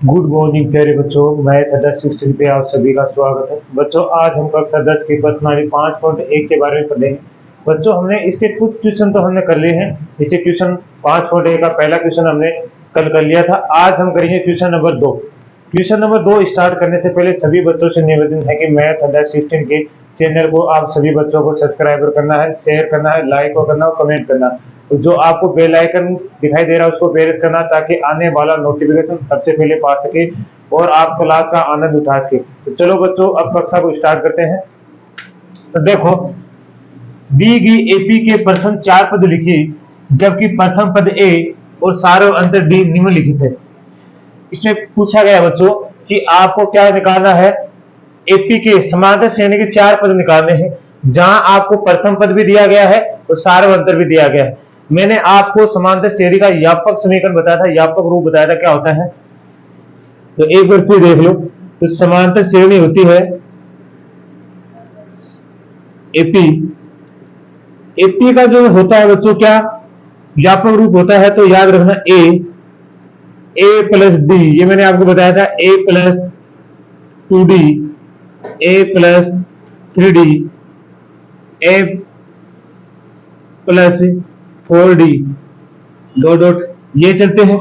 Good morning प्यारे बच्चों, math अड्डा 16 पे आप सभी का स्वागत है। बच्चों आज हम कक्षा 10 की प्रश्नावली 5.1 के बारे में पढ़ेंगे। बच्चों हमने इसके कुछ क्वेश्चन तो हमने कर लिए हैं। इसे क्वेश्चन 5.1 का पहला क्वेश्चन हमने कल कर लिया था। आज हम करेंगे question number 2। Question number 2 start करने से पहले सभी बच्चों से निवेदन है कि मैथ अड्डा 16 के चैनल को आप सभी बच्चों को सब्सक्राइब करना है, शेयर करना है, लाइक करना और कमेंट करना। तो जो आपको बेल आइकन दिखाई दे रहा है उसको प्रेस करना ताकि आने वाला नोटिफिकेशन सबसे पहले पा सके और आप क्लास का आनंद उठा सके। तो चलो बच्चों अब कक्षा को स्टार्ट करते हैं। तो देखो दी गई एपी के प्रथम 4 पद लिखिए जबकि प्रथम पद ए और सारों अंतर डी निम्नलिखित है। इसमें पूछा गया बच्चों कि आपको क्या निकालना है। एपी के समांतर श्रेणी के 4 पद निकालने हैं जहां आपको प्रथम पद भी दिया गया है और सारों अंतर भी दिया गया है। मैंने आपको समांतर श्रेणी का व्यापक समीकरण बताया था, व्यापक रूप बताया था क्या होता है। तो एक बार फिर देख लो। तो समांतर श्रेणी होती है एपी। एपी का जो होता है बच्चों क्या व्यापक रूप होता है, तो याद रखना ए प्लस डी, ये मैंने आपको बताया था। ए प्लस 2d, ए प्लस 3d, ए प्लस 4d, डॉट डॉट ये चलते हैं।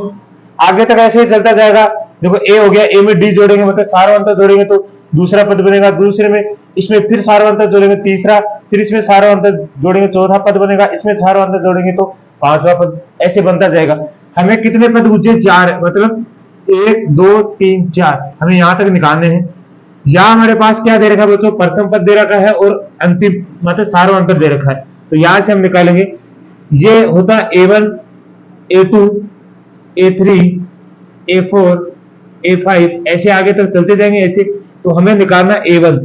आगे तक ऐसे ही चलता जाएगा। देखो ए हो गया, ए में डी जोड़ेंगे मतलब सारों अंतर जोड़ेंगे तो दूसरा पद बनेगा। दूसरे में इसमें फिर सारों अंतर जोड़ेंगे तीसरा, फिर इसमें सारों अंतर जोड़ेंगे चौथा पद बनेगा, इसमें सारों अंतर जोड़ेंगे तो पांचवा पद, ऐसे बनता जाएगा। हमें कितने पद पूछे? 4, मतलब 1 2 3 4 हमें यहां तक निकालने हैं। यहाँ हमारे पास क्या दे रखा है बच्चों? प्रथम पद दे रखा है और अंतिम मतलब सारों अंतर दे रखा है। तो यहां से हम निकालेंगे। ये होता है A1 A2 A3 A4 A5, ऐसे आगे तक चलते जाएंगे ऐसे। तो हमें निकालना A1।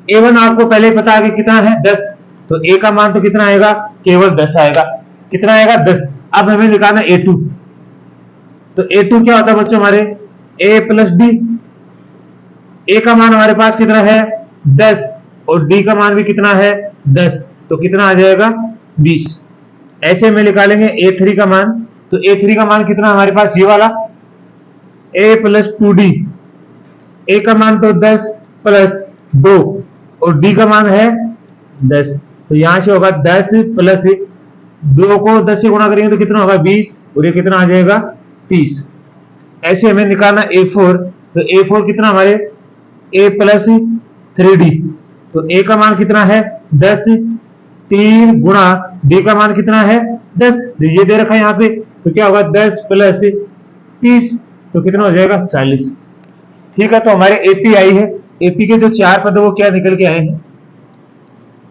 A1 आपको पहले पता है कि कितना है? 10। तो A का मान तो कितना आएगा? केवल 10 आएगा। कितना आएगा? 10। अब हमें निकालना A2। तो A2 क्या होता है बच्चों? हमारे A प्लस डी। ए का मान हमारे पास कितना है? 10 और डी का मान भी कितना है? 10। तो कितना आ जाएगा? 20। ऐसे में निकालेंगे A3 का मान। तो A3 का मान कितना हमारे पास? ये वाला A प्लस 2d। ए का मान तो 10 प्लस 2 और डी का मान है 10। तो यहां से होगा 10 प्लस 2 को 10 से गुणा करेंगे तो कितना होगा? 20 और ये कितना आ जाएगा? 30। ऐसे हमें निकालना A4। तो A4 कितना हमारे? A plus 3d। तो A का मान कितना है? 10। 3 गुणा D का मान कितना है? 10। ये दे रखा है यहाँ पे। तो क्या होगा? 10 प्लस 30 तो कितना हो जाएगा? 40। ठीक है, तो हमारे एपी आई है। एपी के जो 4 पद वो क्या निकल के आए हैं?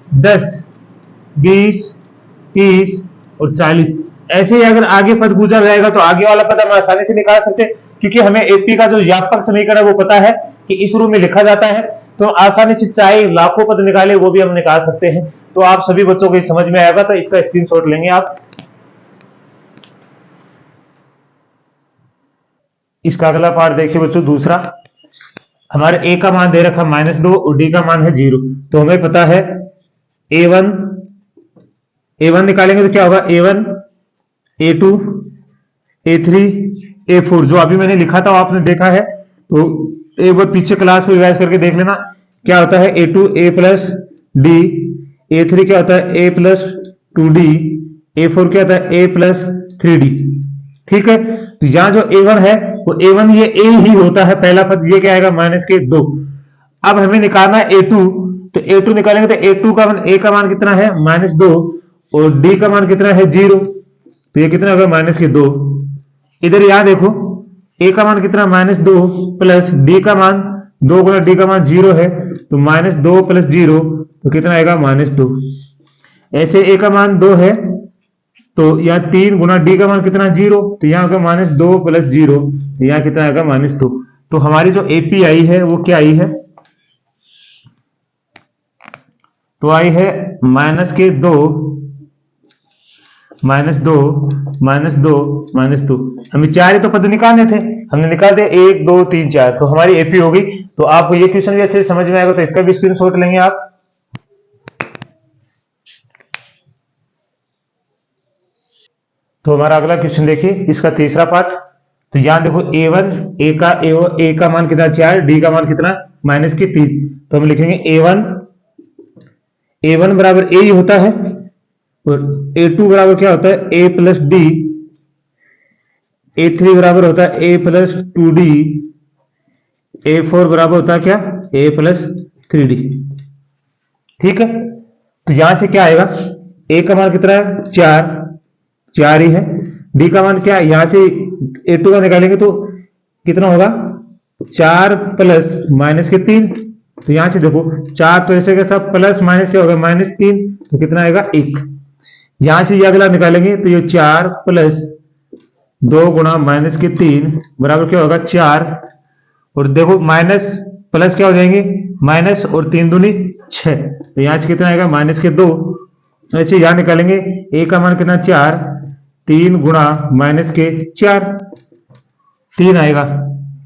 10 20 30 और 40। ऐसे ही अगर आगे पद पूछा जाएगा तो आगे वाला पद हम आसानी से निकाल सकते हैं क्योंकि हमें एपी का जो व्यापक समीकरण है वो पता है कि इस रूप में लिखा जाता है। तो आसानी से चाहे लाखों पद निकाले वो भी हम निकाल सकते हैं। तो आप सभी बच्चों को समझ में आएगा, तो इसका स्क्रीनशॉट लेंगे आप। इसका अगला पार्ट देखिए बच्चों, दूसरा। हमारे ए का मान दे रखा -2 और डी का मान है 0। तो हमें पता है ए वन निकालेंगे तो क्या होगा? A1 A2 A3 A4 जो अभी मैंने लिखा था आपने देखा है। तो एक बार पीछे क्लास को रिवाइज करके देख लेना। क्या होता है? A2 A plus D, A3 क्या होता है? A प्लस 2d, A4 क्या होता है? A plus 3d। ठीक है, तो यहाँ जो A1 है वो A1 ये A ही होता है पहला पद। ये क्या आएगा? -2। अब हमें निकालना है A2। तो A2 निकालेंगे तो A2 का मान, A का मान कितना है? -2 और D का मान कितना है? 0। तो ये कितना होगा? -2। इधर यहां देखो A का मान कितना? -2 प्लस D का मान 2 गुना D का मान 0 है तो -2 प्लस 0 तो कितना आएगा? -2। ऐसे A का मान 2 है तो यहाँ 3 गुना D का मान कितना? 0। तो यहाँ होगा -2 प्लस 0 तो यहाँ कितना आएगा? -2। तो हमारी जो एपी आई है वो क्या आई है? तो आई है -2 -2 हमें 4 ही तो पद निकालने थे, हमने निकाल दिया 1 2 3 4। तो हमारी एपी हो गई। तो आपको ये क्वेश्चन भी अच्छे से समझ में आएगा, तो इसका भी स्क्रीनशॉट लेंगे आप। तो हमारा अगला क्वेश्चन देखिए, इसका तीसरा पार्ट। तो यहां देखो A1 ए का मान कितना 4, डी का मान कितना -3। तो हम लिखेंगे A1 बराबर ए ही होता है, और A2 बराबर क्या होता है A प्लस डी, A3 बराबर होता है A प्लस 2D, A4 बराबर होता है क्या A प्लस 3D। ठीक है, तो यहां से क्या आएगा, A का मान कितना है 4 ही है, D का मान क्या है, यहां से A2 का निकालेंगे तो कितना होगा 4 प्लस -3। तो यहां से देखो 4 तो ऐसे का सब प्लस माइनस क्या होगा -3, तो कितना आएगा 1। यहां से ये अगला निकालेंगे तो ये 4 प्लस 2 गुणा -3 बराबर क्या होगा 4, और देखो माइनस प्लस क्या हो जाएंगे माइनस, और 3 दूनी 6, तो यहां से कितना आएगा -2। ऐसे यहां निकालेंगे A का मान कितना 4, 3 गुणा -4, 3 आएगा,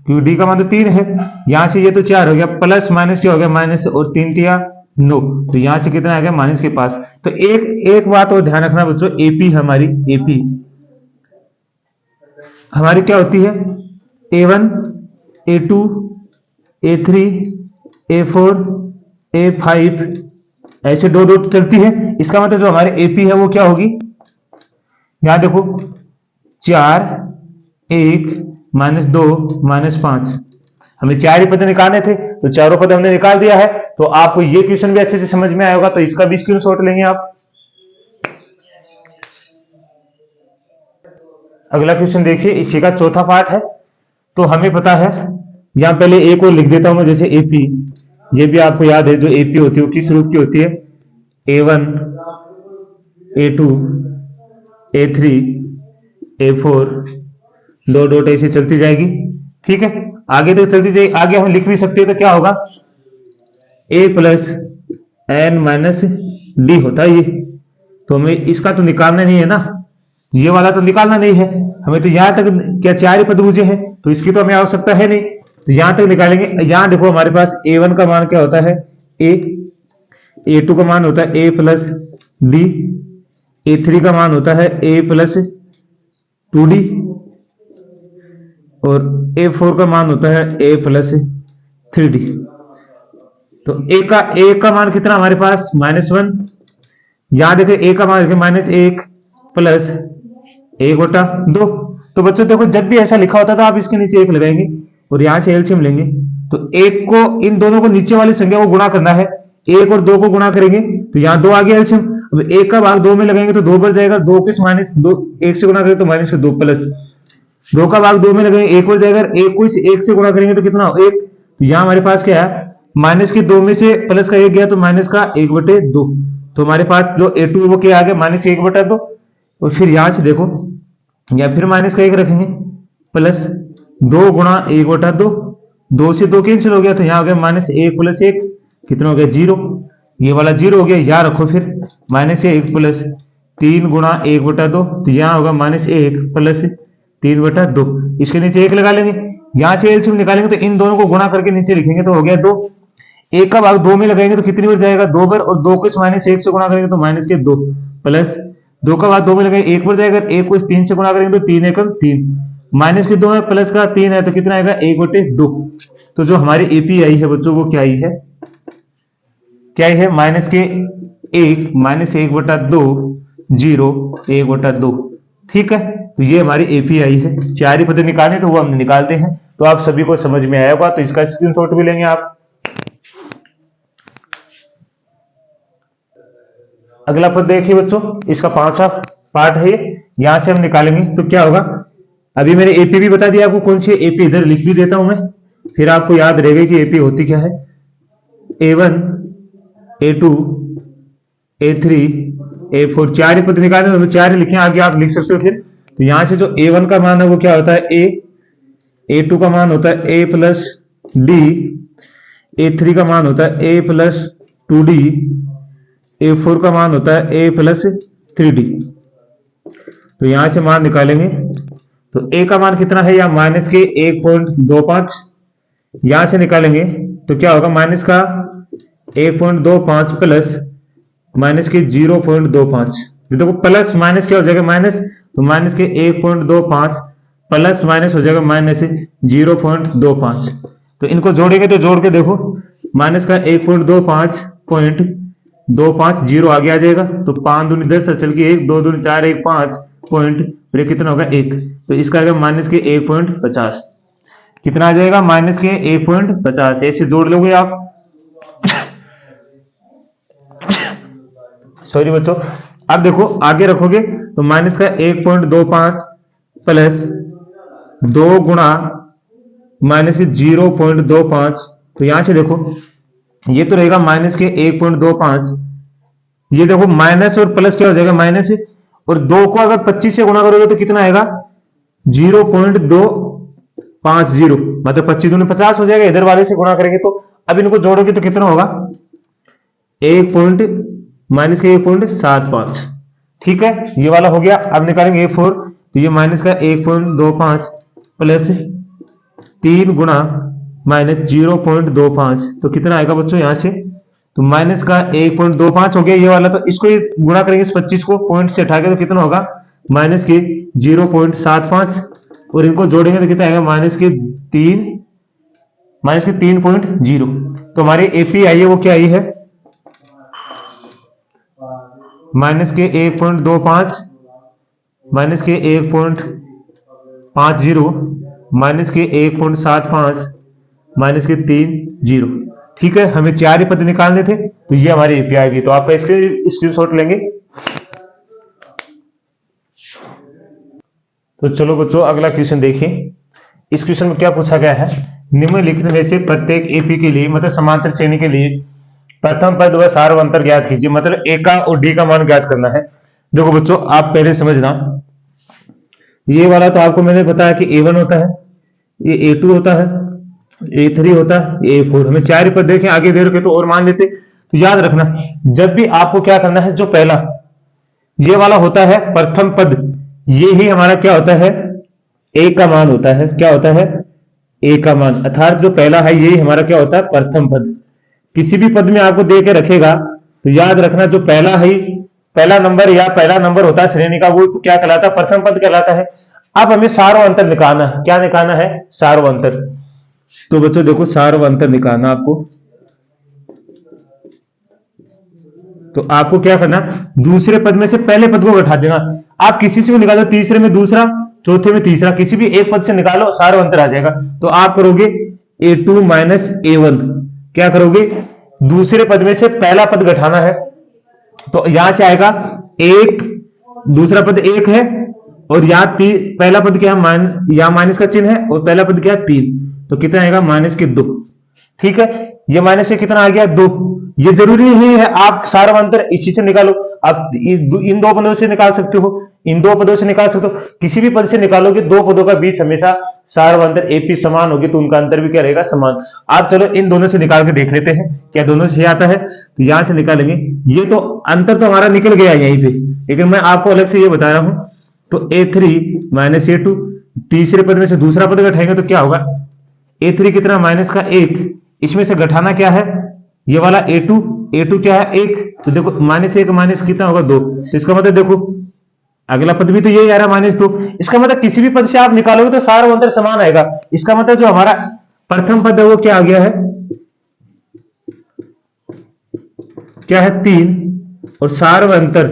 क्योंकि डी का मान तो 3 है। यहां से ये तो 4 हो गया, प्लस माइनस क्या हो गया माइनस, और 3 तिया 9, तो यहां से कितना आ गया माइनस के पास। तो एक बात और ध्यान रखना बच्चों, एपी हमारी क्या होती है A1 A2 A3 A4 A5, ऐसे दो चलती है। इसका मतलब जो हमारे एपी है वो क्या होगी, यहां देखो 4 1 -2 -5, हमें 4 ही पद निकालने थे, तो चारों पद हमने निकाल दिया है। तो आपको ये क्वेश्चन भी अच्छे से समझ में आया होगा, तो इसका भी स्क्रीनशॉट लेंगे आप। अगला क्वेश्चन देखिए, इसी का चौथा पार्ट है। तो हमें पता है, यहां पहले ए को लिख देता हूं मैं, जैसे एपी, ये भी आपको याद है जो एपी होती है वो किस रूप की होती है, A1 A2 A3 A4, दो डॉट ऐसे चलती जाएगी। ठीक है, आगे तक चलती जाएगी, आगे हम लिख भी सकते हैं, तो क्या होगा A plus N minus D होता है ये। तो हमें इसका तो निकालना नहीं है ना, ये वाला तो निकालना नहीं है हमें, तो यहां तक क्या 4 ही पद बचे हैं, तो इसकी तो हमें आवश्यकता है नहीं, तो यहां तक निकालेंगे। यहां देखो हमारे पास A1 का मान क्या होता है A, A2 का मान होता है A प्लस डी, A3 का मान होता है A प्लस 2D, और A4 का मान होता है A प्लस 3D। तो A का मान कितना हमारे पास -1, यहां देखें A का मान -1 प्लस 1/2। तो बच्चों देखो, जब भी ऐसा लिखा होता था आप इसके नीचे 1 लगाएंगे और यहां से एलसीएम लेंगे, तो 1 को इन दोनों को नीचे वाली संख्या को गुणा करना है, 1 और 2 को गुणा करेंगे तो यहां 2 आ गया एलसीएम। अब 1 का भाग 2 में लगाएंगे तो 2 बच जाएगा, 2 के -2, 1 से गुणा करेंगे तो -2 प्लस 2 का भाग 2 में लगाएंगे 1 बच जाएगा, 1 को 1 से गुणा करेंगे तो कितना 1। तो यहां हमारे पास क्या है, माइनस के 2 में से प्लस का 1 गया तो माइनस का 1/2, तो हमारे पास जो A2 वो क्या आ गया -1/2। और फिर यहां से देखो, या फिर माइनस का 1 रखेंगे, प्लस 2 गुणा 1/2, 2 से 2 कैंसिल हो गया, तो यहां हो गया -1 प्लस 1, कितना हो गया 0, ये वाला 0 हो गया। यहां रखो फिर -1 प्लस 3 गुणा 1/2, तो यहां होगा -1 प्लस 3/2, इसके नीचे 1 लगा लेंगे। यहां से एलसीएम निकालेंगे तो इन दोनों को गुणा करके नीचे लिखेंगे तो हो गया 2। 1 का भाग 2 में लगाएंगे तो कितनी बार जाएगा 2 बार, और 2 को -1 से गुणा करेंगे तो -2 प्लस 2 का भाग 2 में लगाएंगे 1 बार जाएगा, 1 को 3 से गुणा करेंगे तो 3 एकम 3, -2 है प्लस का 3 है तो कितना आएगा 1/2। तो जो हमारी एपी आई है बच्चों वो क्या आई है, -1 -1/2 0 1/2। ठीक है, तो ये हमारी एपी आई है। 4 ही पद निकालने तो वो हम निकालते हैं। तो आप सभी को समझ में आया होगा, तो इसका स्क्रीनशॉट भी लेंगे आप। अगला पद देखिए बच्चों, इसका 5वां पार्ट है, यहां से हम निकालेंगे तो क्या होगा। अभी मैंने एपी भी बता दिया आपको कौन सी एपी, इधर लिख भी देता हूं मैं, फिर आपको याद रहेगा कि एपी होती क्या है। A1 A2 A3 A4, 4 ही पद निकालने तो 4 ही लिखे, आगे आप लिख सकते हो फिर। तो यहां से जो A1 का मान है वो क्या होता है A, A2 का मान होता है A प्लस डी, A3 का मान होता है A प्लस 2D, A4 का मान होता है A प्लस 3D। तो यहां से मान निकालेंगे तो A का मान कितना है, या माइनस के 1.25, यहां से निकालेंगे तो क्या होगा माइनस का 1.25 प्लस माइनस के 0.25। देखो प्लस माइनस क्या हो जाएगा माइनस, तो माइनस के 1.25 प्लस माइनस हो जाएगा माइनस 0.25। तो इनको जोड़ेंगे तो जोड़ के देखो, माइनस का 1.25 आ जाएगा। तो 5 दूनी 10 चल की 1, 2 दूनी 4, 1 5 पॉइंट, फिर कितना होगा 1। तो इसका आएगा माइनस के 1.50। कितना आ जाएगा? माइनस के 1.50। ऐसे जोड़ लोगे आप। सॉरी बच्चों, अब देखो आगे रखोगे तो माइनस का 1.25 प्लस 2 गुणा माइनस के 0.25। तो यहां से देखो ये तो रहेगा माइनस के 1.25। ये देखो माइनस और प्लस क्या हो जाएगा? माइनस, और 2 को अगर 25 से गुणा करोगे तो कितना आएगा? 0.250, मतलब 25 दूनी 50 हो जाएगा। इधर वाले से गुणा करेंगे तो अब इनको जोड़ोगे तो कितना होगा? 1 माइनस के 1.75। ठीक है, ये वाला हो गया। अब निकालेंगे A4। तो ये माइनस का 1.25 प्लस 3 गुणा माइनस 0.25। तो कितना आएगा बच्चों यहां से? तो माइनस का 1.25 हो गया ये वाला। तो इसको गुणा करेंगे इस 25 को पॉइंट से हटा के, तो कितना होगा? माइनस के 0.75। और इनको जोड़ेंगे तो कितना आएगा? माइनस के 3.0। तो हमारी एपी आई है वो क्या आई है? माइनस के 1.25 माइनस के 1.50 माइनस के 1.75 माइनस के 30। ठीक है, हमें 4 ही पद निकालने थे, तो ये हमारी एपीआई आएगी। तो आपका स्क्रीनशॉट लेंगे। तो चलो बच्चों अगला क्वेश्चन देखिए। इस क्वेश्चन में क्या पूछा गया है? निम्नलिखित में से प्रत्येक एपी के लिए, मतलब समांतर श्रेणी के लिए प्रथम पद व सार अंतर ज्ञात कीजिए। मतलब ए का और डी का मान ज्ञात करना है। देखो बच्चों आप पहले समझना, ये वाला तो आपको मैंने बताया कि A1 होता है, ये A2 होता है, A3 होता है, A4। हमें 4 पद देखें, आगे दे रखे तो और मान लेते। तो याद रखना, जब भी आपको क्या करना है, जो पहला ये वाला होता है प्रथम पद, ये ही हमारा क्या होता है? ए का मान होता है। क्या होता है? ए का मान, अर्थात जो पहला है यही हमारा क्या होता है? प्रथम पद। किसी भी पद में आपको दे के रखेगा तो याद रखना, जो पहला है, पहला नंबर या पहला नंबर होता है श्रेणी का, वो क्या कहलाता है? प्रथम पद कहलाता है। अब हमें सारो अंतर निकालना है। क्या निकालना है? सारो अंतर। तो बच्चों देखो सारो अंतर निकालना आपको, तो आपको क्या करना? दूसरे पद में से पहले पद को घटा देना। आप किसी से भी निकालो, तीसरे में दूसरा, चौथे में तीसरा, किसी भी एक पद से निकालो, सारो अंतर आ जाएगा। तो आप करोगे A2 माइनस A1। क्या करोगे? दूसरे पद में से पहला पद घटाना है। तो यहां से आएगा 1, दूसरा पद 1 है, और यहाँ पहला पद क्या है? यहाँ माइनस का चिन्ह है, और पहला पद क्या है? 3। तो कितना आएगा? माइनस के 2। ठीक है, ये माइनस से कितना आ गया? 2। ये जरूरी नहीं है आप सारा अंतर इसी से निकालो, आप इन दो पदों से निकाल सकते हो, इन दो पदों से निकाल सकते हो, किसी भी पद से निकालोगे, दो पदों का बीच हमेशा सारा अंतर एपी समान होगी, तो उनका अंतर भी क्या रहेगा? समान। आप चलो इन दोनों से निकाल के देख लेते हैं क्या दोनों से आता है। तो यहां से निकालेंगे, ये तो अंतर तो हमारा निकल गया यहीं पे, लेकिन मैं आपको अलग से ये बता रहा हूं। तो A3 माइनस A2, तीसरे पद में से दूसरा पद घटाएंगे तो क्या होगा? A3 कितना? माइनस का 1। इसमें से घटाना क्या है? ये वाला A2 क्या है? 1। तो देखो माइनस 1 माइनस कितना होगा? 2। तो इसका मतलब देखो अगला पद भी तो यही आ रहा माइनस 2। इसका मतलब किसी भी पद से आप निकालोगे तो सारा अंतर समान आएगा। इसका मतलब जो हमारा प्रथम पद है वो क्या आ गया है? क्या है? 3, और सार अंतर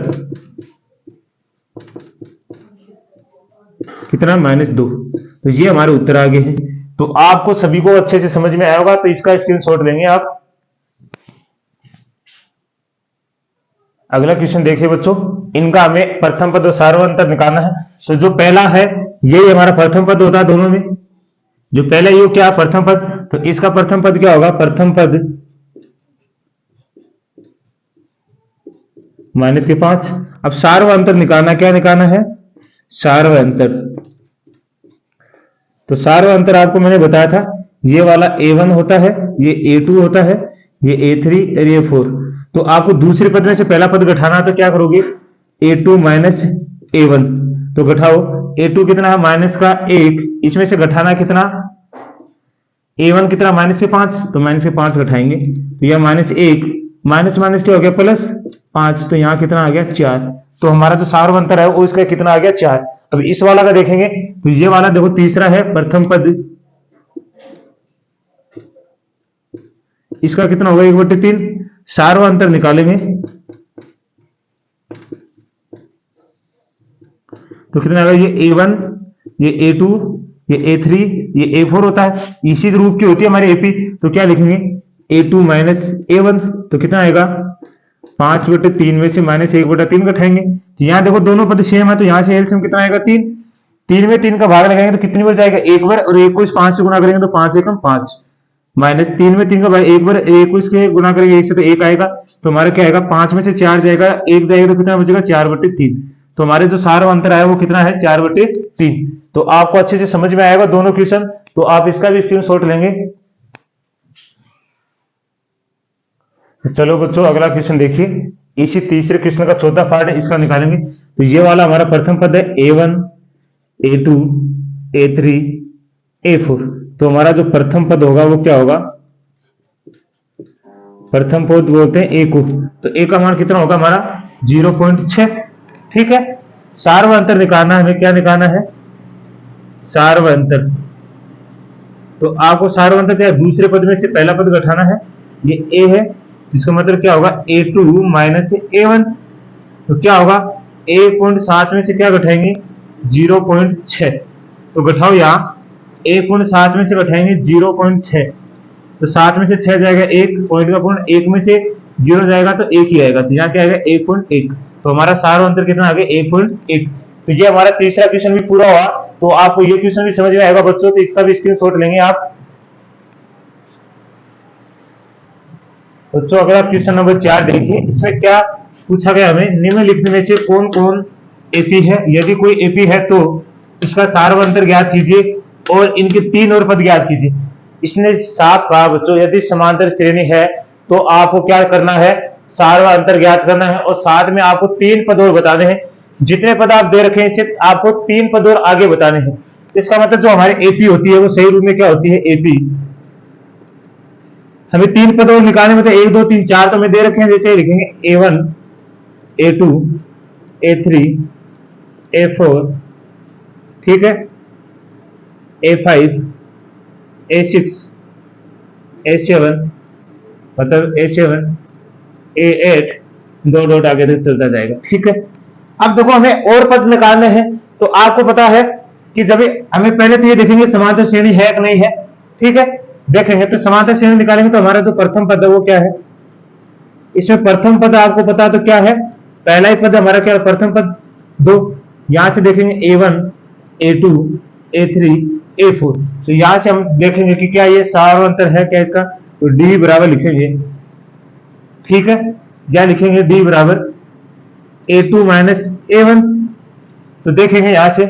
कितना? माइनस 2। तो ये हमारे उत्तर आ गए हैं। तो आपको सभी को अच्छे से समझ में आया होगा, तो इसका स्क्रीनशॉट लेंगे आप। अगला क्वेश्चन देखिए बच्चों, इनका हमें प्रथम पद और सार्वंतर निकालना है। तो जो पहला है यही हमारा प्रथम पद होता है दोनों में। जो पहला ये क्या? प्रथम पद। तो इसका प्रथम पद क्या होगा? प्रथम पद माइनस के 5। अब सार्वंतर निकालना, क्या निकालना है? सार्वंतर। तो सार्वंतर आपको मैंने बताया था, ये वाला A1 होता है, ये A2 होता है, ये A3 और ये 4। तो आपको दूसरे पद में से पहला पद घटाना, तो क्या करोगे? A2 minus A1। तो घटाओ, A2 कितना है? माइनस का 1। इसमें से घटाना कितना? A1 कितना? माइनस के 5। तो माइनस के 5 घटाएंगे, तो यह माइनस 1 माइनस माइनस क्या हो गया? प्लस 5। तो यहाँ कितना आ गया? 4। तो हमारा जो सार्वंतर है वो इसका कितना आ गया? 4। अब इस वाला का देखेंगे तो ये वाला देखो तीसरा है प्रथम पद, इसका कितना होगा 1/3, सार्वंतर निकालेंगे तो कितना आएगा, ये A1, ये A2, ये A3, ये A4 होता है, इसी रूप की होती है हमारी AP। तो क्या लिखेंगे A2 माइनस A1, तो कितना आएगा 5/3 में से -1/3 घटाएंगे। तो यहाँ देखो दोनों पद सेम है तो यहाँ से एलसीएम कितना आएगा 3, 3 में 3 का भाग लगाएंगे तो कितनी बार जाएगा 1 बार, और 1 को इस 5 से गुना करेंगे तो 5 एकम 5, माइनस 3 में 3 का भाग 1 बार, 1 को इसके गुना करेंगे 1 से तो 1 आएगा, तो हमारा क्या आएगा 5 में से 4 जाएगा, 1 जाएगा तो कितना बचेगा 4/3। तो हमारे जो सार अंतर आया वो कितना है 4/3। तो आपको अच्छे से समझ में आएगा दोनों क्वेश्चन, तो आप इसका भी स्क्रीनशॉट लेंगे। चलो बच्चों अगला क्वेश्चन देखिए, इसी तीसरे क्वेश्चन का चौथा पार्ट है, इसका निकालेंगे। तो ये वाला हमारा प्रथम पद है A1, A2, A3, A4। तो हमारा जो प्रथम पद होगा वो क्या होगा, प्रथम पद बोलते हैं A को, तो A का मान कितना होगा हमारा 0.6। ठीक है, सार्वंतर निकालना है, हमें क्या निकालना है सार्वंतर। तो आपको सार्वंतर क्या है, दूसरे पद में से पहला पद घटाना है, ये A है, इसका मतलब क्या होगा A2 माइनस A1। तो क्या होगा 1.7 में से क्या घटाएंगे 0.6, तो घटाओ यहाँ 1.7 में से घटाएंगे 0.6, तो 7 में से 6 जाएगा 1, पॉइंट का पॉइंट 1 में से 0 जाएगा तो 1 ही आएगा, तो यहाँ क्या आएगा 1.1। तो हमारा सार अंतर कितना आ गया 1.1। तो ये हमारा तीसरा क्वेश्चन भी पूरा हुआ। तो आपको ये क्वेश्चन भी समझ में आएगा बच्चों, तो इसका भी स्क्रीनशॉट लेंगे आप। बच्चों अगर आप क्वेश्चन नंबर 4 देखिए, इसमें क्या पूछा गया, हमें निम्नलिखित में से कौन कौन एपी है, यदि कोई एपी है तो इसका सार्वंतर ज्ञात कीजिए और इनके 3 और पद ज्ञात कीजिए। इसने साफ कहा बच्चों यदि समांतर श्रेणी है तो आपको क्या करना है सार्वंतर ज्ञात करना है, और साथ में आपको 3 पद और बताने हैं। जितने पद आप दे रखे हैं इसे आपको 3 पद और आगे बताने हैं। इसका मतलब जो हमारी एपी होती है वो सही रूप में क्या होती है एपी। हमें 3 पद और निकालने में तो 1 2 3 4 तो हमें दे रखे हैं, जैसे लिखेंगे A1, A2, A3, A4, ठीक है, A5, A6, A7, मतलब A7, A8, 2 डॉट आगे तक चलता जाएगा। ठीक है, अब देखो हमें और पद निकालने हैं। तो आपको पता है कि जब हमें पहले तो ये देखेंगे समांतर श्रेणी है कि नहीं है। ठीक है, देखेंगे तो समांतर श्रेणी निकालेंगे तो हमारा जो प्रथम पद है वो क्या है, इसमें प्रथम पद आपको पता तो क्या है, पहला ही पद हमारा क्या है प्रथम पद 2। यहां से देखेंगे A1, A2, A3, A4। तो यहां से हम देखेंगे कि क्या ये सार्वंतर है क्या इसका, तो D बराबर लिखेंगे। ठीक है, या लिखेंगे D बराबर A2 माइनस A1। तो देखेंगे यहां से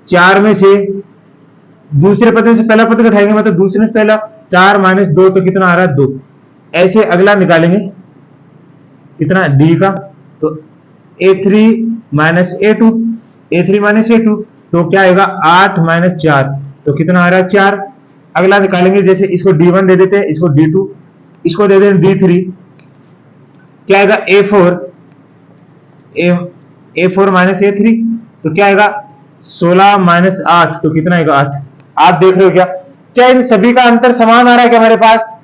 4 में से दूसरे पद में से पहला पद घटाएंगे, मतलब दूसरे से पहला 4 माइनस 2 तो कितना आ रहा है 2। ऐसे अगला निकालेंगे कितना D का, तो A3 minus A2, A3 minus A2 तो क्या आएगा 8 माइनस 4 तो कितना आ रहा है 4। अगला निकालेंगे, जैसे इसको D1 दे देते हैं, इसको D2, इसको दे दें D3, क्या आएगा A4 माइनस A3 तो क्या आएगा 16 माइनस 8 तो कितना आएगा 8। आप देख रहे हो क्या इन सभी का अंतर समान आ रहा है क्या हमारे पास,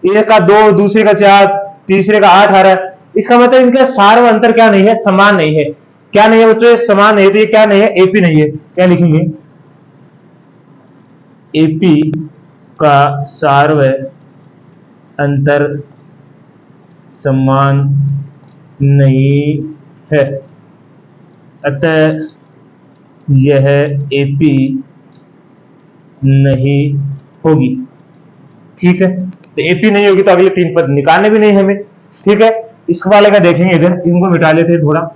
एक का 2, दूसरे का 4, तीसरे का 8 आ रहा है। इसका मतलब इनका सार्व अंतर क्या नहीं है, समान नहीं है। क्या नहीं है बच्चों, समान नहीं है, तो ये क्या नहीं है एपी नहीं है। क्या लिखेंगे एपी का सार्व अंतर समान नहीं है, अतः यह एपी नहीं होगी। ठीक है, तो एपी नहीं होगी तो अगले 3 पद निकालने भी नहीं हमें। ठीक है, इस वाले का देखेंगे, इधर इनको मिटा लेते हैं थोड़ा।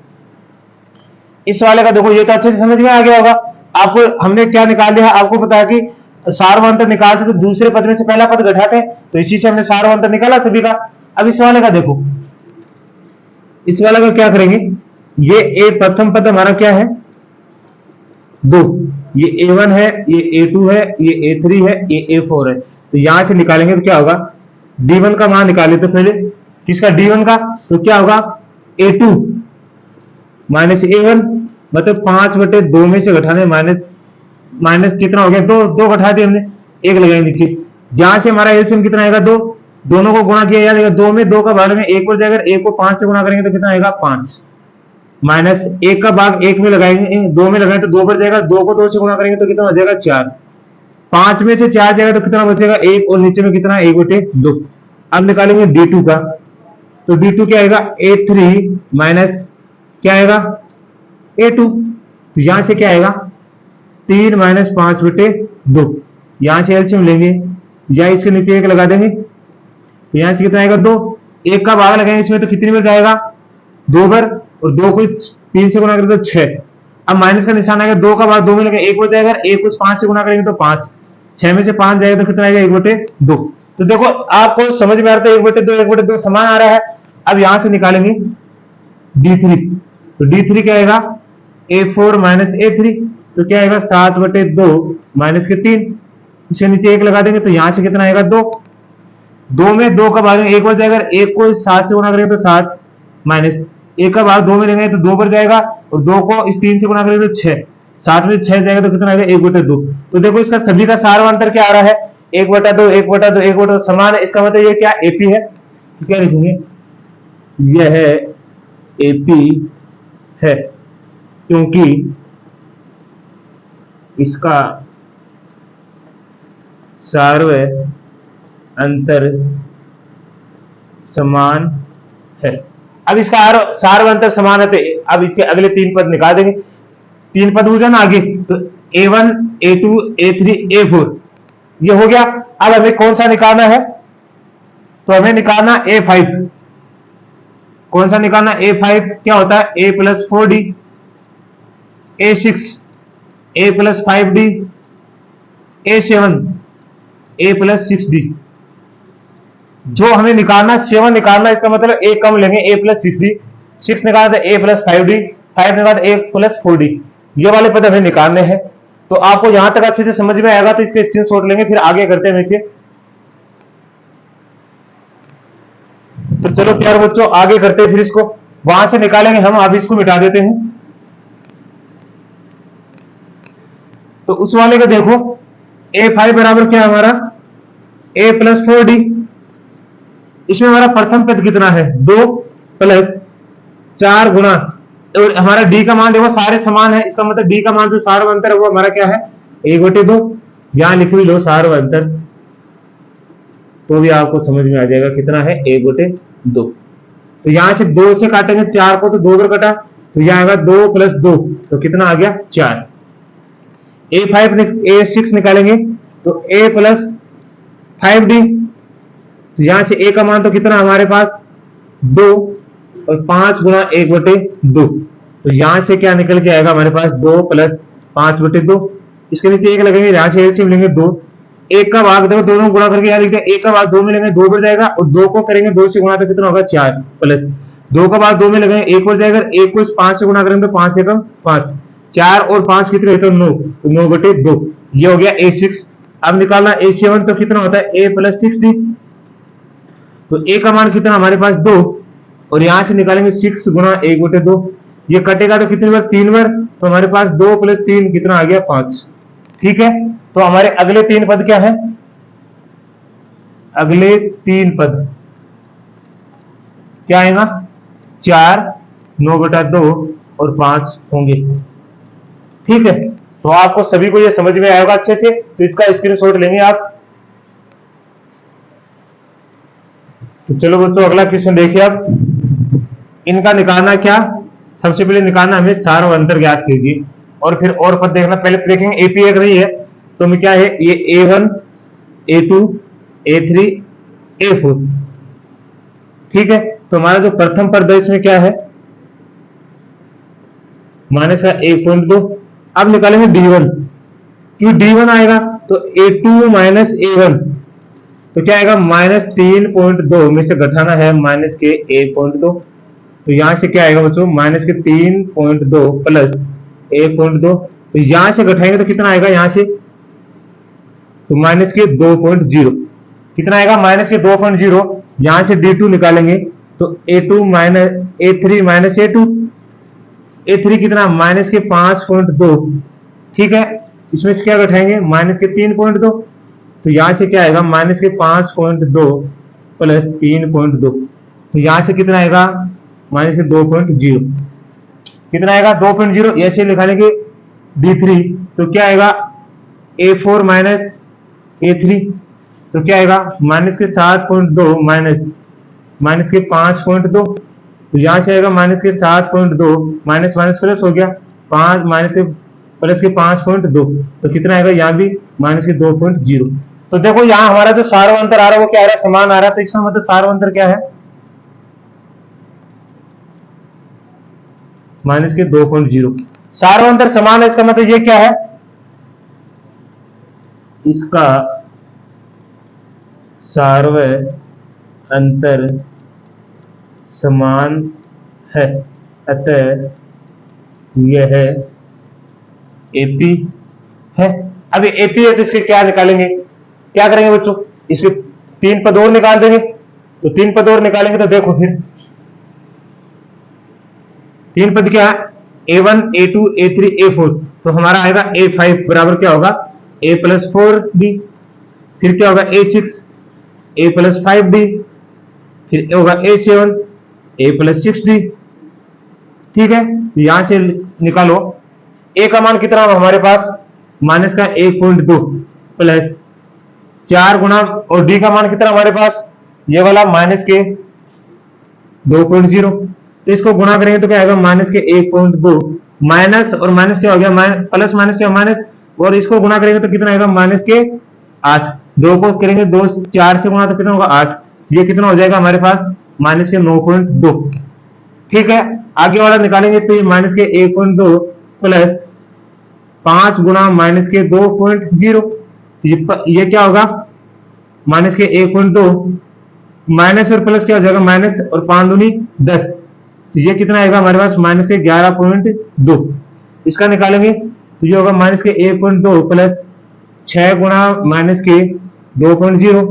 इस वाले का देखो, ये तो अच्छे से समझ में आ गया होगा आपको। हमने क्या निकाल लिया, आपको पता है कि सार्वंतर निकालते तो दूसरे पद में से पहला पद घटाते, तो इसी से हमने सार्वंतर निकाला सभी का। अब इस वाले का देखो, इस वाले का क्या करेंगे, ये ए प्रथम पद हमारा क्या है 2, ये A1 है, ये A2 है, ये A3 है, ये A4 है। तो यहां से निकालेंगे तो क्या होगा D1 का मान निकाले तो पहले, किसका D1 का, तो क्या होगा A2 माइनस A1 मतलब 5/2 में से घटाने माइनस माइनस कितना हो गया, दो, दो घटा दिए हमने, एक लगाएंगे नीचे। जहां से हमारा एलसीएम कितना आएगा, दो, दोनों को गुणा किया जाएगा, दो में दो का भाग में एक बच जाएगा, एक को 5 से गुणा करेंगे तो कितना आएगा 5, माइनस एक का भाग एक में लगाएंगे, दो में लगाएंगे तो दो बढ़ जाएगा, दो को दो से गुणा करेंगे तो कितना हो जाएगा 4, 5 में से 4 जाएगा तो कितना बचेगा एक, और नीचे में कितना 1/2। अब निकालेंगे D2 का, तो D2 क्या आएगा A3 माइनस क्या आएगा A2, तो यहां से क्या आएगा 3 माइनस 5/2, यहां से एलसीएम लेंगे या इसके नीचे एक लगा देंगे, तो यहां से कितना आएगा 2, एक का भाग लगाएंगे इसमें तो कितनी बार जाएगा 2 बार, और 2 को 3 से गुणा करें तो 6, अब माइनस का निशान आएगा, 2 का भाग 2 में लगेगा एक बार जाएगा, एक को 5 से गुणा करेंगे तो 5, 6 में से 5 जाएगा तो कितना आएगा 1/2। तो देखो आपको समझ में आ रहा है 1/2 समान आ रहा है। अब यहां से निकालेंगे D3, तो D3 क्या आएगा A4 माइनस A3, तो क्या आएगा 7/2 माइनस के 3, इसके नीचे एक लगा देंगे तो यहां से कितना आएगा 2, 2 में 2 का भाग एक बार जाएगा, एक को 7 से गुणा करेंगे तो 7, माइनस एक का भाग 2 में लेंगे तो 2 पर जाएगा, और 2 को इस 3 से गुणा करेंगे तो 6, 7 में 6 जाएगा तो कितना आएगा 1/2। तो देखो इसका सभी का सार अंतर क्या आ रहा है 1/2 1/2 1/2 समान है, इसका मतलब ये क्या एपी है, तो क्या लिखेंगे यह एपी है, क्योंकि इसका सार्वय अंतर समान है। अब इसका सार्वय अंतर समान है, तो अब इसके अगले 3 पद निकाल देंगे, 3 पद हो जाना आगे, तो A1 A2 A3 A4 ये हो गया। अब हमें कौन सा निकालना है, तो हमें निकालना A5, कौन सा निकालना A5 क्या होता है A + 4D, A6 A + 5D, A7 A + 6D। जो हमें निकालना 7 निकालना, इसका मतलब एक कम लेंगे A + 6D, 6 निकालना था A + 5D, 5 निकालना A + 4D, ये वाले पद हमें निकालने हैं। तो आपको यहां तक अच्छे से समझ में आएगा, तो इसके स्क्रीनशॉट लेंगे, फिर आगे करते हैं इसे। तो चलो प्यारे बच्चों आगे करते हैं, फिर इसको वहां से निकालेंगे हम, अभी इसको मिटा देते हैं। तो उस वाले का देखो A5 बराबर क्या है हमारा A + 4D, इसमें हमारा प्रथम पद कितना है 2 + 4 गुणा, और हमारा D का मान देखो सारे समान है, इसका मतलब D का मान जो सार्वय अंतर है वो हमारा क्या है 1/2, यहां लिख भी लो सार्वय अंतर, तो भी आपको समझ में आ जाएगा कितना है 1/2। तो यहां से 2 से काटेंगे 4 को, तो 2 बार कटा, तो यहां आएगा 2 + 2, तो कितना आ गया 4। A6 निकालेंगे तो A + 5D, तो यहां से A का मान तो कितना हमारे पास 2, और 5 गुणा 1/2, तो यहां से क्या निकल के आएगा हमारे पास 2 + 5/2, इसके नीचे एक लगेंगे, यहां से एलसीएम लेंगे 2, एक का भाग देखो दोनों गुणा करके यहाँ लिखते हैं, एक का भाग 2 में लेंगे 2 बढ़ जाएगा, और 2 को करेंगे 2 से गुणा तो कितना होगा 4, प्लस 2 का भाग 2 में लगाएंगे 1 बढ़ जाएगा, 1 को 5 से गुणा करेंगे तो 5 एकम 5, 4 और 5 कितने होते हैं 9, तो 9/2, ये हो गया A6। अब निकालना A7, तो कितना होता है A + 6D, तो A का मान कितना हमारे पास 2, और यहां से निकालेंगे 6 गुणा 1/2, ये कटेगा तो कितनी बार 3 बार, तो हमारे पास 2 + 3 कितना आ गया 5। ठीक है, तो हमारे अगले 3 पद क्या है, अगले 3 पद क्या आएगा 4 9/2 और 5 होंगे। ठीक है, तो आपको सभी को ये समझ में आएगा अच्छे से, तो इसका स्क्रीनशॉट लेंगे आप। तो चलो बच्चों अगला क्वेश्चन देखिए, अब इनका निकालना क्या, सबसे पहले निकालना हमें सार्वय अंतर ज्ञात कीजिए, और फिर और पद देखना, पहले देखेंगे एपी एक नहीं है, तो हमें क्या है ये A1 A2 A3 A4। ठीक है, तो हमारा जो प्रथम पद है इसमें क्या है माइनस का 1.2। अब निकालेंगे D1, क्यों D1 आएगा तो A2 - A1, तो क्या आएगा -3.2 में से घटाना है माइनस के 1.2, तो यहां से क्या आएगा बच्चों माइनस के 3.2 प्लस 1.2, तो यहां से घटाएंगे तो कितना आएगा यहाँ से, तो माइनस के 2.0, कितना आएगा माइनस के 2.0, यहां से D2 निकालेंगे तो A3 - A2, A3 कितना माइनस के 5.2, ठीक है। इसमें से क्या घटाएंगे माइनस के 3.2, तो यहां से क्या आएगा माइनस के 5.2 प्लस 3.2, तो यहां से कितना आएगा माइनस के 2.0, कितना आएगा 2.0। ऐसे लिखा लेंगे D3, तो क्या आएगा A4 माइनस A3, तो क्या आएगा माइनस के 7.2 माइनस के 5.2, तो यहां से आएगा माइनस के 7.2, माइनस माइनस प्लस हो गया 5 माइनस के प्लस के 5.2, तो कितना आएगा यहाँ भी माइनस के 2.0। तो देखो यहाँ हमारा जो सार्वंतर आ रहा है वो क्या आ रहा है समान आ रहा है, तो इसका मतलब सार्वंतर क्या है माइनस के 2.0। सार्वंतर समान है, इसका मतलब ये क्या है, इसका सार्वंतर समान है, अतः यह एपी है। अब ये एपी है तो इसके क्या निकालेंगे, क्या करेंगे बच्चों, इसके 3 पद और निकाल देंगे। तो 3 पद और निकालेंगे तो देखो फिर 3 पद क्या है A1 A2 A3 A4, तो हमारा आएगा A5 बराबर क्या होगा A प्लस 4D, फिर क्या होगा A6 A प्लस 5D, फिर होगा A7 A प्लस 6D, ठीक है। तो यहां से निकालो A का मान कितना हमारे पास माइनस का 1.2 प्लस 4 गुना, और D का मान कितना हमारे पास ये वाला माइनस के 2.0, तो इसको गुणा करेंगे तो क्या आएगा माइनस के 1.2, माइनस और माइनस क्या हो गया प्लस माइनस क्या माइनस, और इसको गुणा करेंगे तो कितना आएगा माइनस के 8, 2 को करेंगे 2 4 से गुणा तो कितना होगा 8, ये कितना हो जाएगा हमारे पास माइनस के 9.2, ठीक है। आगे वाला निकालेंगे तो ये माइनस के 1.2 प्लस 5 गुणा माइनस के 2.0, ये क्या होगा माइनस के 1.2, माइनस और प्लस क्या हो जाएगा माइनस और 5 दूनी 10, तो ये कितना आएगा हमारे पास माइनस के 11.2, इसका निकालेंगे तो ये होगा माइनस के 1.2 प्लस 6 गुणा माइनस के 2.0,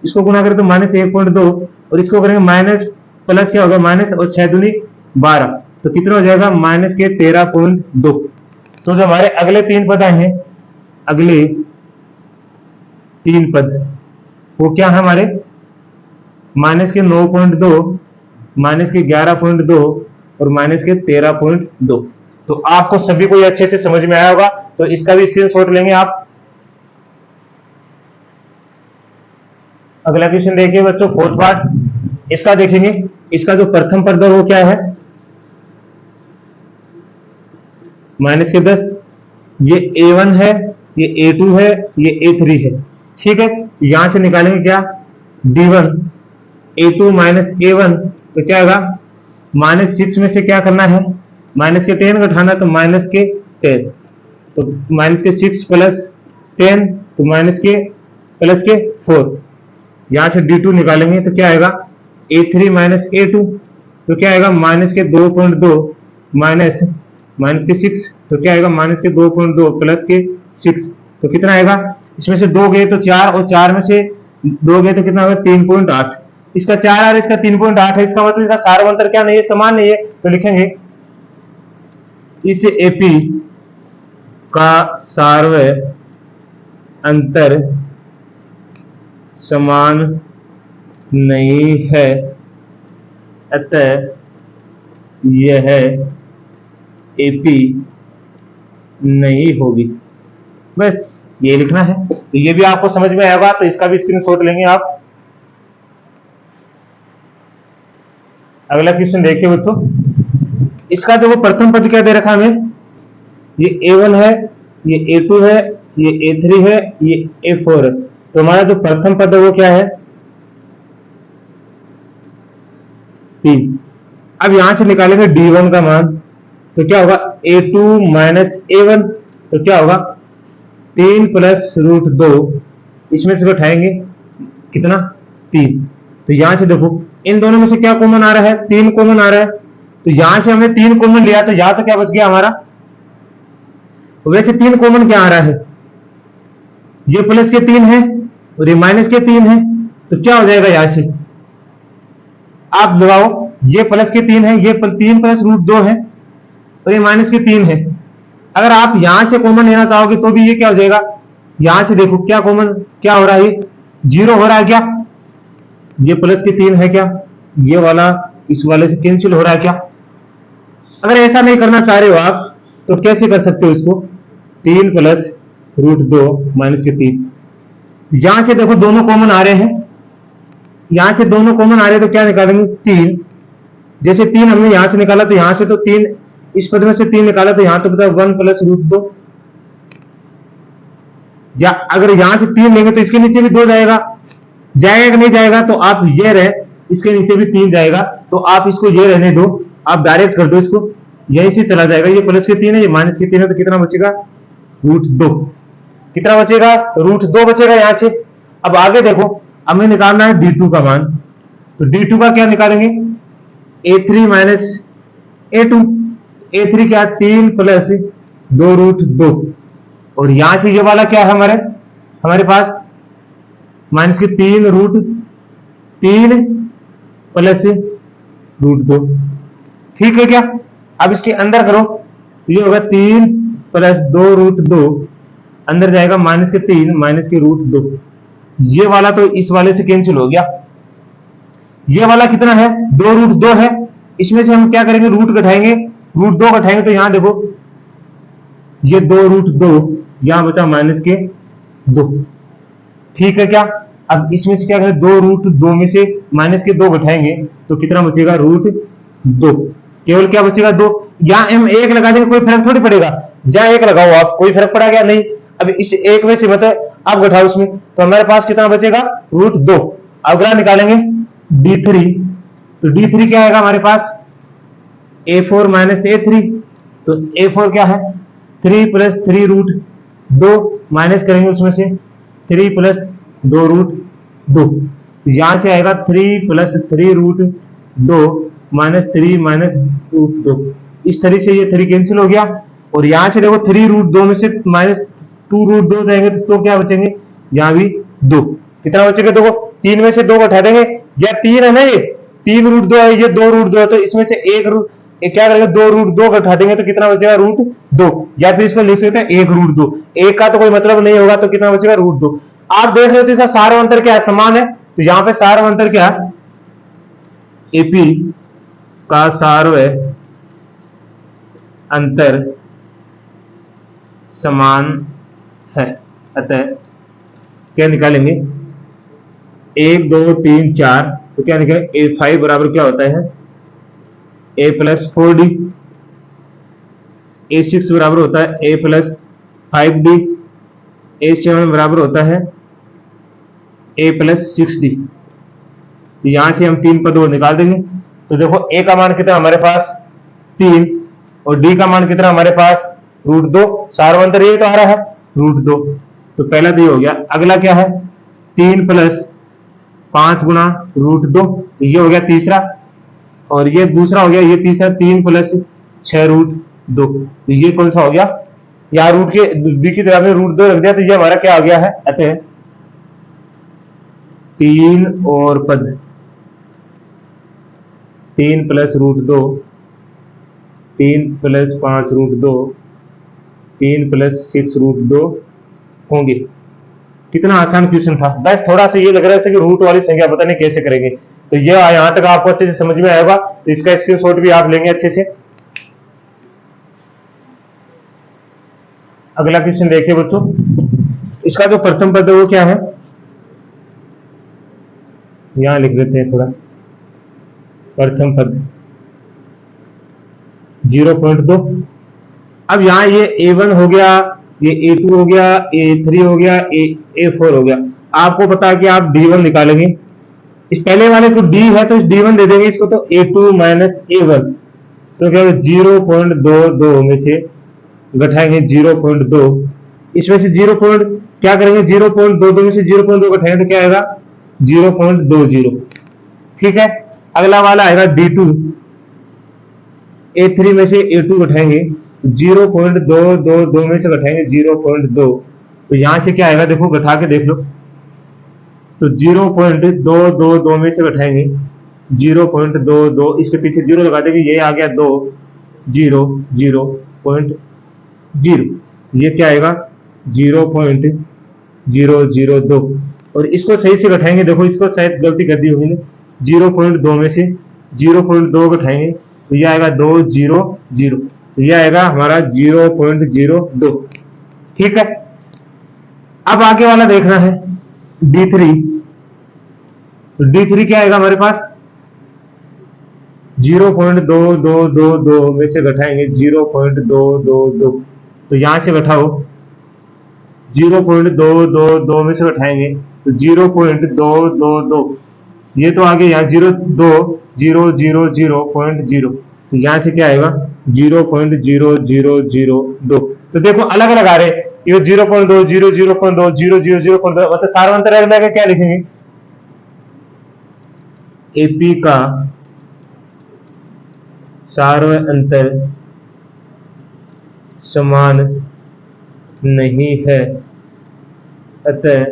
इसको गुणा करें तो माइनस 1.2 और इसको करेंगे माइनस प्लस क्या होगा माइनस और 6 दूनी 12, तो कितना हो जाएगा माइनस के 13.2। तो जो हमारे अगले 3 पद आए हैं, अगले 3 पद वो क्या है हमारे माइनस के 9.2, माइनस के 11.2 और माइनस के 13.2। तो आपको सभी को ये अच्छे से समझ में आया होगा, तो इसका भी स्क्रीनशॉट लेंगे आप। अगला क्वेश्चन देखिए बच्चों, 4th पार्ट, इसका देखेंगे। इसका जो प्रथम पद है वो क्या है माइनस के 10, ये A1 है, ये A2 है, ये A3 है, ठीक है। यहां से निकालेंगे क्या D1 A2 माइनस A1, तो क्या आएगा माइनस 6 में से क्या करना है माइनस के 10 घटाना, तो माइनस के 10, तो माइनस के 6 प्लस 10, तो माइनस के प्लस के 4, यहां से D2 निकालेंगे तो क्या आएगा A3 माइनस A2, तो क्या आएगा माइनस के 2.2 माइनस माइनस के 6, तो क्या आएगा माइनस के 2.2 प्लस के 6, तो कितना आएगा इसमें से 2 गए तो 4 और 4 में से 2 गए तो कितना होगा 3.8, इसका 4 और इसका 3.8 है, इसका मतलब इसका सार्वंतर क्या नहीं है समान नहीं है, तो लिखेंगे इस एपी का सार्वंतर समान नहीं है, अतः यह एपी नहीं होगी। बस ये लिखना है, तो ये भी आपको समझ में आएगा, तो इसका भी स्क्रीनशॉट लेंगे आप। अगला क्वेश्चन देखिए बच्चों, इसका जो प्रथम पद क्या दे रखा हमें, ये A1 है, ये A2 है, ये A3 है, ये A4 है, तो हमारा जो प्रथम पद है वो क्या है 3। अब यहां से निकालेंगे D1 का मान, तो क्या होगा A2 माइनस A1, तो क्या होगा 3 प्लस रूट 2, इसमें से उठाएंगे कितना 3, तो यहां से देखो इन दोनों में से क्या कॉमन आ रहा है 3 कॉमन आ रहा है, तो यहां से हमने 3 कॉमन लिया, तो यहां तो क्या बच गया हमारा, वैसे 3 कॉमन क्या आ रहा है, ये प्लस के 3 है और ये माइनस के 3 है, तो क्या हो जाएगा यहां से आप लगाओ, ये प्लस के 3 है, ये 3 प्लस रूट 2 है, और ये माइनस के 3 है। अगर आप यहां से कॉमन लेना चाहोगे तो भी ये क्या हो जाएगा, यहां से देखो क्या कॉमन क्या हो रहा है, ये 0 हो रहा है क्या, ये प्लस के 3 है क्या, ये वाला इस वाले से कैंसिल हो रहा है क्या। अगर ऐसा नहीं करना चाह रहे हो आप तो कैसे कर सकते हो इसको, 3 प्लस रूट 2 माइनस के 3, यहां से देखो दोनों कॉमन आ रहे हैं, यहां से दोनों कॉमन आ रहे हैं तो क्या निकालेंगे 3, जैसे 3 हमने यहां से निकाला तो यहां से तो 3, इस पद में से 3 निकाला तो यहां तो बता 1 प्लस रूट 2, या अगर यहां से 3 लेंगे तो इसके नीचे भी 2 जाएगा, जाएगा कि नहीं जाएगा, तो आप ये रहे इसके नीचे भी 3 जाएगा, तो आप इसको ये रहने दो, आप डायरेक्ट कर दो इसको, यहीं से चला जाएगा, ये प्लस के 3 है ये माइनस के 3 है, तो कितना बचेगा रूट 2, कितना बचेगा रूट 2 बचेगा यहां से। अब आगे देखो हमें निकालना है d2 का मान, तो d2 का क्या निकालेंगे, a3 माइनस a2, a3 क्या 3 प्लस 2 रूट 2, और यहां से ये वाला क्या है हमारे पास माइनस के 3 रूट 3 प्लस रूट 2, ठीक है क्या। अब इसके अंदर करो तो ये होगा 3 प्लस 2 रूट 2, अंदर जाएगा माइनस के 3 माइनस के रूट 2, ये वाला तो इस वाले से कैंसिल हो गया, ये वाला कितना है 2 रूट 2 है, इसमें से हम क्या करेंगे रूट घटाएंगे, रूट 2 घटाएंगे तो यहां देखो ये 2 रूट 2, यहां बचा माइनस के 2, ठीक है क्या। अब इसमें से क्या करें 2 रूट 2 में से माइनस के 2 घटाएंगे तो कितना बचेगा रूट 2, केवल क्या बचेगा 2, यहां हम 1 लगा देंगे कोई फर्क थोड़ी पड़ेगा, जहां 1 लगाओ आप कोई फर्क पड़ा क्या नहीं। अब इस 1 में से मतलब आप घटाओ उसमें तो हमारे पास कितना बचेगा रूट 2, अगला निकालेंगे d3, तो d3 क्या आएगा हमारे पास a4 माइनस a3, तो a4 क्या है 3 प्लस 3 रूट 2, माइनस करेंगे उसमें से 3 प्लस 2 रूट 2, यहां से आएगा 3 plus 3 root 2 minus 3 minus root 2, इस तरीके से ये 3 कैंसिल हो गया, और यहां से देखो 3 रूट 2 में से माइनस 2 रूट 2 जाएंगे तो क्या बचेंगे यहां भी 2, कितना बचेगा देखो 3 में से 2 को उठा देंगे, या 3 है ना ये 3 रूट 2 है, ये 2 रूट 2 है, तो इसमें से एक रूट क्या करेंगे 2 रूट 2 को उठा देंगे तो कितना बचेगा रूट 2, या फिर इसको लिख सकते हैं 1 रूट 2, एक का तो कोई मतलब नहीं होगा तो कितना बचेगा रूट 2। आप देख रहे हो इसका सार अंतर क्या है समान है, तो यहां पे सार अंतर क्या है एपी का सार्वय अंतर समान है, अतः क्या निकालेंगे 1 2 3 4, तो क्या निकालेंगे a5 बराबर क्या होता है a प्लस 4d, a6 बराबर होता है a प्लस 5d, a7 बराबर होता है a प्लस 6d, तो यहां से हम 3 पद और निकाल देंगे, तो देखो a का मान कितना हमारे पास 3 और d का मान कितना हमारे पास रूट 2, सार्वंतर ये तो आ रहा है रूट 2, तो पहला तो ये हो गया। अगला क्या है 3 प्लस 5 गुना रूट 2, ये हो गया तीसरा, और ये दूसरा हो गया ये तीसरा 3 प्लस 6 रूट 2, तो ये कौन सा हो गया, यहाँ रूट के बी की तरफ में रूट 2 रख दिया तो ये हमारा क्या आ गया है, अतः 3 और पद 3 plus root 2, 3 plus 5 root 2, 3 plus 6 root 2 होंगे। कितना आसान क्वेश्चन था, बस थोड़ा सा ये लग रहा था कि रूट वाली संख्या पता नहीं कैसे करेंगे, तो ये यहां तक आपको अच्छे से समझ में आएगा, तो इसका स्क्रीनशॉट भी आप लेंगे अच्छे से। अगला क्वेश्चन देखिए बच्चों, इसका जो प्रथम पद है वो क्या है, यहां लिख लेते हैं थोड़ा, प्रथम पद 0.2, अब यहाँ ये a1 हो गया, ये a2 हो गया, a3 हो गया, a4 हो गया, आपको पता है कि आप d1 निकालेंगे, इस पहले वाले को d है तो इस d1 दे देंगे इसको, तो a2 माइनस a1, तो क्या 0.22 में से घटाएंगे 0.2, इसमें से 0. क्या करेंगे 0.22 में से 0.2 घटाएंगे तो क्या आएगा 0.20, ठीक है। अगला वाला आएगा d2, a3 में से a2 घटाएंगे 0.222 में से घटाएंगे 0.2, तो यहां से क्या आएगा देखो घटा के देख लो, तो 0.222 में से घटाएंगे 0.22, इसके पीछे 0 लगा देंगे, ये आ गया 2, 0.0, ये क्या आएगा 0.002। और इसको सही से घटाएंगे, देखो इसको शायद गलती कर दी होगी ने, 0.2 में से 0.2 घटाएंगे तो ये आएगा 200, तो ये आएगा हमारा 0.02। ठीक है, अब आगे वाला देखना है D3। तो D3 क्या आएगा हमारे पास 0.2222 में से घटाएंगे 0.222, तो यहां से घटाओ 0.222 में से घटाएंगे तो 0.222, ये तो आगे यहाँ 0.000.0, तो यहाँ से क्या आएगा 0.0002। तो देखो अलग अलग आ रहे, ये 0.2 0 0.2 0 0 0.2, मतलब सारा अंतर अलग अलग क्या लिखेंगे, एपी का सार्व अंतर समान नहीं है, अतः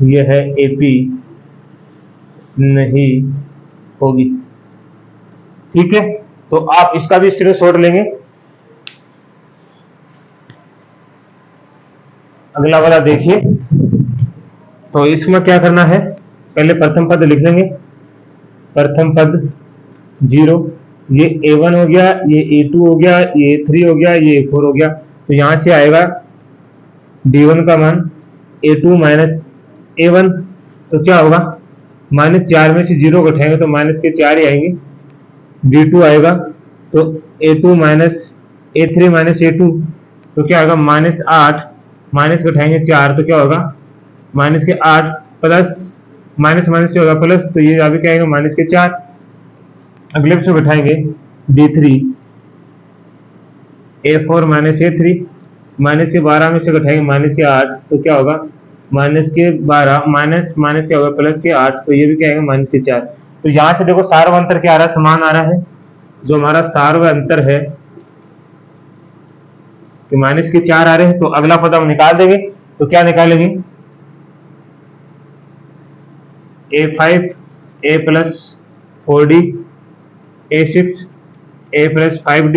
यह एपी नहीं होगी। ठीक है, तो आप इसका भी स्क्रीनशॉट लेंगे। अगला वाला देखिए, तो इसमें क्या करना है, पहले प्रथम पद लिख लेंगे, प्रथम पद 0, ये A1 हो गया, ये A2 हो गया, ये A3 हो गया, ये A4 हो गया। तो यहां से आएगा D1 का मान A2 माइनस A1, तो क्या होगा -4 में से 0 घटाएंगे तो माइनस के 4 ही आएंगे। D2 आएगा तो A2 minus A3 minus A2, तो क्या होगा -8, माइनस घटाएंगे 4 तो क्या होगा माइनस के 8 प्लस माइनस माइनस क्या होगा प्लस, तो ये अभी क्या आएगा माइनस के 4। अगले से बैठाएंगे D3 A4 minus A3, minus के 12 में से घटाएंगे माइनस के 8, तो क्या होगा माइनस के 12 माइनस माइनस क्या होगा प्लस के 8, तो ये भी क्या आएगा माइनस के 4। तो यहां से देखो सार्व अंतर क्या आ रहा है, समान आ रहा है। जो हमारा सार्व अंतर है कि माइनस के 4 आ रहे हैं, तो अगला पद हम निकाल देंगे। तो क्या निकालेंगे A5 A plus 4D, A6 A plus 5D,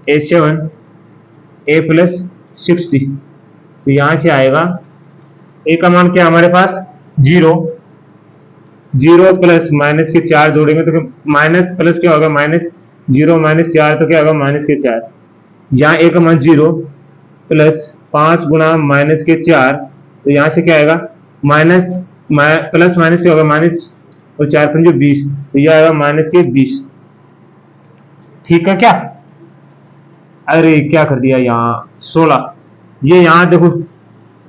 A7 A plus 6D। तो यहां से आएगा A का मान क्या हमारे पास 0 प्लस माइनस के 4 जोड़ेंगे तो माइनस प्लस क्या होगा -0 माइनस 4, तो क्या होगा माइनस के 4। यहाँ A का मान 0 प्लस 5 गुणा माइनस के 4, तो यहाँ से क्या आएगा माइनस प्लस माइनस क्या होगा माइनस और 4 पंजे 20, तो यह आएगा माइनस के 20। ठीक है क्या, अरे क्या कर दिया यहाँ 16, ये यहाँ देखो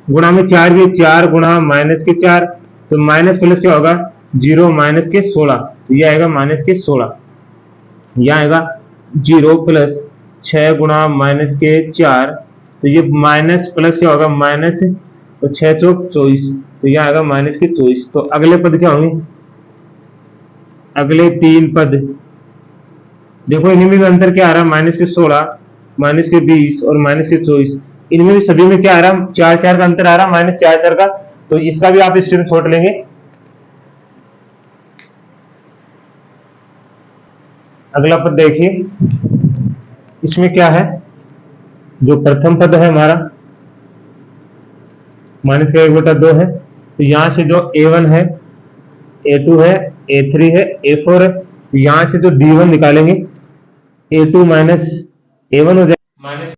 गुणा में 4 भी 4 गुणा माइनस के 4, तो माइनस प्लस क्या होगा 0 माइनस के 16, तो यह आएगा माइनस के 16। यह आएगा 0 प्लस 6 गुणा माइनस के 4, तो ये माइनस प्लस क्या होगा माइनस और 6 चौक 24, तो यह आएगा माइनस के 24। तो अगले पद क्या होंगे, अगले 3 पद देखो, इनमें भी अंतर क्या आ रहा है माइनस के 16 माइनस के 20 और माइनस के 24, इनमें भी सभी में क्या आ रहा है 4 का अंतर आ रहा है, -4 का। तो इसका भी आप स्क्रीनशॉट लेंगे। अगला पद देखिए, इसमें क्या है, जो प्रथम पद है हमारा माइनस का 1/2 है, तो यहां से जो A1 है A2 है A3 है A4 है, तो यहां से जो D1 निकालेंगे A2 माइनस A1 हो जाएगा माइनस